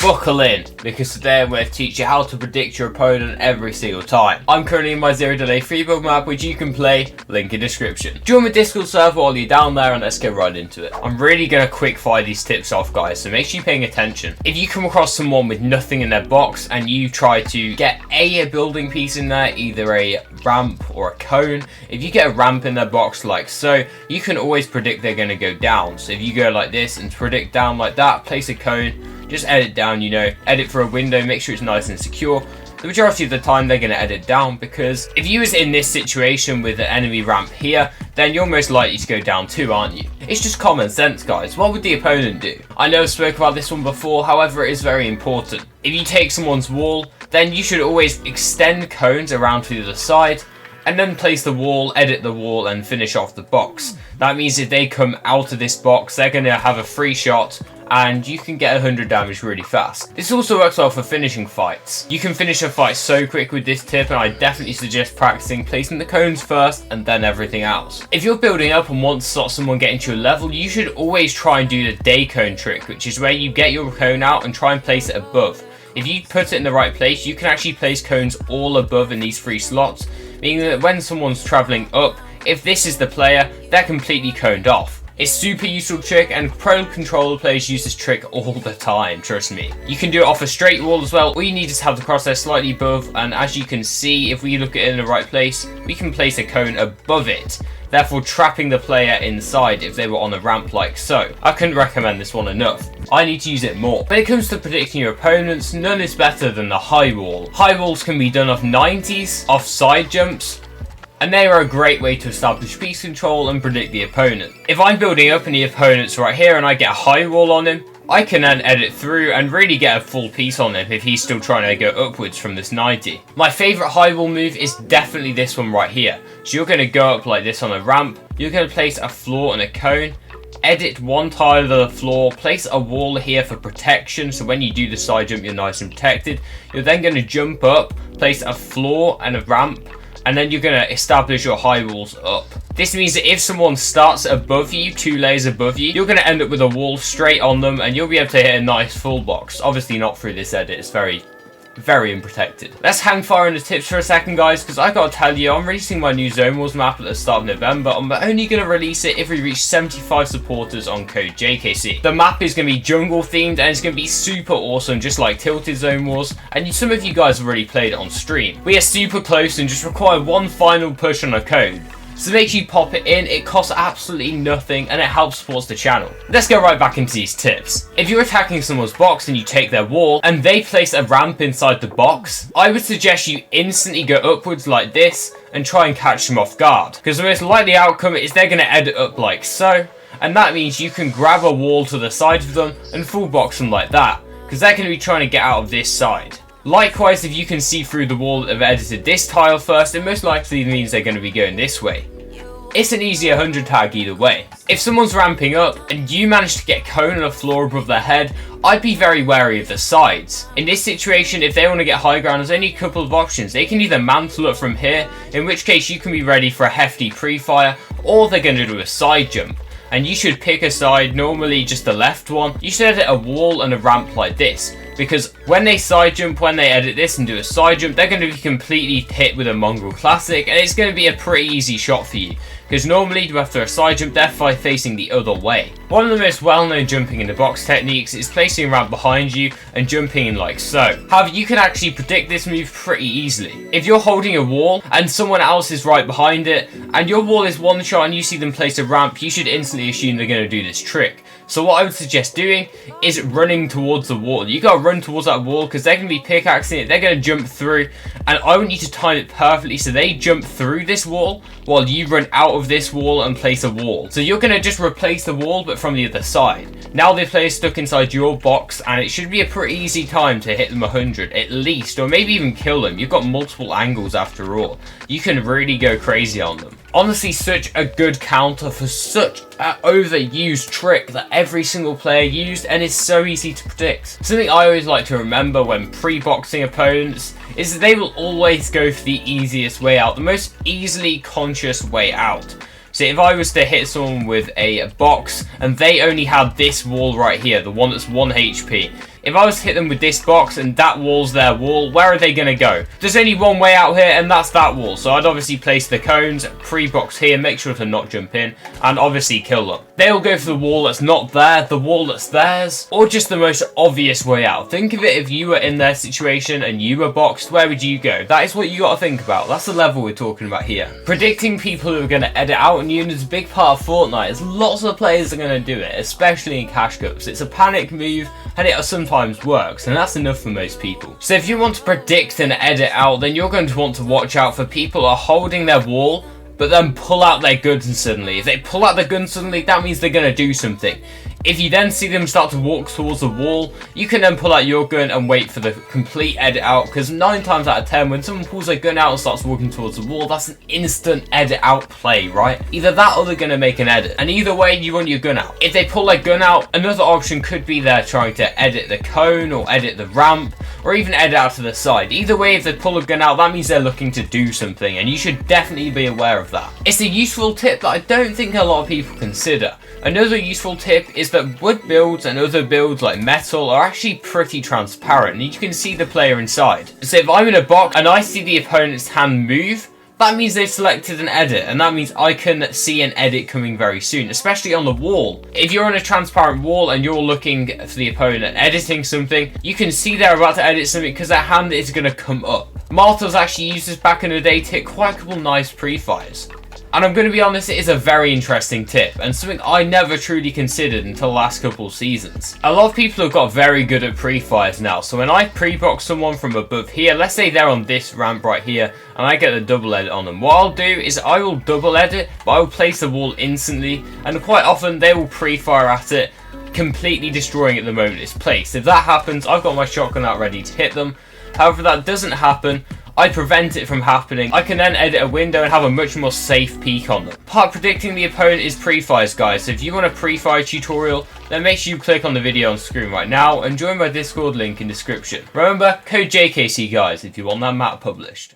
Buckle in, because today I'm going to teach you how to predict your opponent every single time. I'm currently in my 0 delay free build map, which you can play, link in description. Join my Discord server while you're down there and let's get right into it. I'm really going to quick fire these tips off, guys, so make sure you're paying attention. If you come across someone with nothing in their box and you try to get a building piece in there, either a ramp or a cone, if you get a ramp in their box like so, you can always predict they're going to go down. So if you go like this and predict down like that, place a cone, just edit down, edit for a window, make sure it's nice and secure. The majority of the time they're going to edit down, because if you was in this situation with the enemy ramp here, then you're most likely to go down too, aren't you? It's just common sense, guys. What would the opponent do? I know I've spoke about this one before, however it is very important. If you take someone's wall, then you should always extend cones around to the other side, and then place the wall, edit the wall, and finish off the box. That means if they come out of this box, they're going to have a free shot, and you can get 100 damage really fast. This also works well for finishing fights. You can finish a fight so quick with this tip, and I definitely suggest practicing placing the cones first and then everything else. If you're building up and want to stop someone getting to your level, you should always try and do the day cone trick, which is where you get your cone out and try and place it above. If you put it in the right place, you can actually place cones all above in these 3 slots, meaning that when someone's traveling up, if this is the player, they're completely coned off. It's super useful trick, and pro controller players use this trick all the time, trust me. You can do it off a straight wall as well. All you need is to have the crosshair slightly above, and as you can see, if we look at it in the right place, we can place a cone above it, therefore trapping the player inside if they were on a ramp like so. I couldn't recommend this one enough. I need to use it more. When it comes to predicting your opponents, none is better than the high wall. High walls can be done off 90s, off side jumps, and they are a great way to establish piece control and predict the opponent. If I'm building up and the opponent's right here and I get a high wall on him, I can then edit through and really get a full piece on him if he's still trying to go upwards from this 90. My favourite high wall move is definitely this one right here. So you're going to go up like this on a ramp, you're going to place a floor and a cone, edit one tile of the floor, place a wall here for protection, so when you do the side jump you're nice and protected. You're then going to jump up, place a floor and a ramp, and then you're going to establish your high walls up. This means that if someone starts above you, 2 layers above you, you're going to end up with a wall straight on them, and you'll be able to hit a nice full box. Obviously not through this edit, it's very unprotected. Let's hang fire on the tips for a second, guys, because I gotta tell you, I'm releasing my new Zone Wars map at the start of November. I'm only gonna release it if we reach 75 supporters on code JKC. The map is gonna be jungle themed, and it's gonna be super awesome, just like Tilted Zone Wars, and some of you guys have already played it on stream. We are super close and just require one final push on a code. So make sure you pop it in, it costs absolutely nothing and it helps support the channel. Let's go right back into these tips. If you're attacking someone's box and you take their wall and they place a ramp inside the box, I would suggest you instantly go upwards like this and try and catch them off guard. Because the most likely outcome is they're going to edit up like so, and that means you can grab a wall to the side of them and full box them like that, because they're going to be trying to get out of this side. Likewise, if you can see through the wall that they've edited this tile first, it most likely means they're going to be going this way. It's an easy 100 tag either way. If someone's ramping up and you manage to get cone on a floor above their head, I'd be very wary of the sides. In this situation, if they want to get high ground, there's only a couple of options. They can either mantle up from here, in which case you can be ready for a hefty pre-fire, or they're going to do a side jump. And you should pick a side, normally just the left one. You should edit a wall and a ramp like this, because when they side jump, when they edit this and do a side jump, they're going to be completely hit with a mongrel classic, and it's going to be a pretty easy shot for you, because normally after a side jump they're facing the other way. One of the most well-known jumping in the box techniques is placing a ramp behind you and jumping in like so. However, you can actually predict this move pretty easily. If you're holding a wall and someone else is right behind it, and your wall is one shot and you see them place a ramp, you should instantly assume they're going to do this trick. So what I would suggest doing is running towards the wall. You gotta run towards that wall, because they're gonna be pickaxing it, they're gonna jump through, and I want you to time it perfectly so they jump through this wall while you run out of this wall and place a wall. So you're gonna just replace the wall but from the other side. Now the player's stuck inside your box, and it should be a pretty easy time to hit them 100 at least, or maybe even kill them. You've got multiple angles after all. You can really go crazy on them. Honestly, such a good counter for such an overused trick that every single player used, and is so easy to predict. Something I always like to remember when pre-boxing opponents is that they will always go for the easiest way out, the most easily conscious way out. So if I was to hit someone with a box and they only had this wall right here, the one that's 1 HP, If I was to hit them with this box and that wall's their wall, where are they going to go? There's only one way out here, and that's that wall. So I'd obviously place the cones, pre-box here, make sure to not jump in, and obviously kill them. They'll go for the wall that's not there, the wall that's theirs, or just the most obvious way out. Think of it, if you were in their situation and you were boxed, where would you go? That is what you got to think about. That's the level we're talking about here. Predicting people who are going to edit out on you is a big part of Fortnite. There's lots of players that are going to do it, especially in cash cups. It's a panic move, and it sometimes works, and that's enough for most people. So if you want to predict and edit out, then you're going to want to watch out for people who are holding their wall, but then pull out their guns suddenly. If they pull out their guns suddenly, that means they're going to do something. If you then see them start to walk towards the wall, you can then pull out your gun and wait for the complete edit out, because 9 times out of 10, when someone pulls their gun out and starts walking towards the wall, that's an instant edit out play, right? Either that or they're going to make an edit, and either way, you want your gun out. If they pull their gun out, another option could be they're trying to edit the cone or edit the ramp, or even edit out to the side. Either way, if they pull a gun out, that means they're looking to do something, and you should definitely be aware of that. It's a useful tip that I don't think a lot of people consider. Another useful tip is that wood builds and other builds like metal are actually pretty transparent, and you can see the player inside. So if I'm in a box and I see the opponent's hand move, that means they've selected an edit, and that means I can see an edit coming very soon, especially on the wall. If you're on a transparent wall and you're looking for the opponent editing something, you can see they're about to edit something because their hand is going to come up. Martels actually used this back in the day to hit quite a couple nice pre-fires. And I'm going to be honest, it is a very interesting tip, and something I never truly considered until the last couple seasons. A lot of people have got very good at pre-fires now, so when I pre-box someone from above here, let's say they're on this ramp right here, and I get a double edit on them, what I'll do is I will double edit, but I will place the wall instantly, and quite often they will pre-fire at it, completely destroying it the moment it's placed. If that happens, I've got my shotgun out ready to hit them. However, if that doesn't happen, I prevent it from happening. I can then edit a window and have a much more safe peek on them. Part of predicting the opponent is pre-fires, guys. So if you want a pre-fire tutorial, then make sure you click on the video on screen right now and join my Discord link in description. Remember, code JKC, guys, if you want that map published.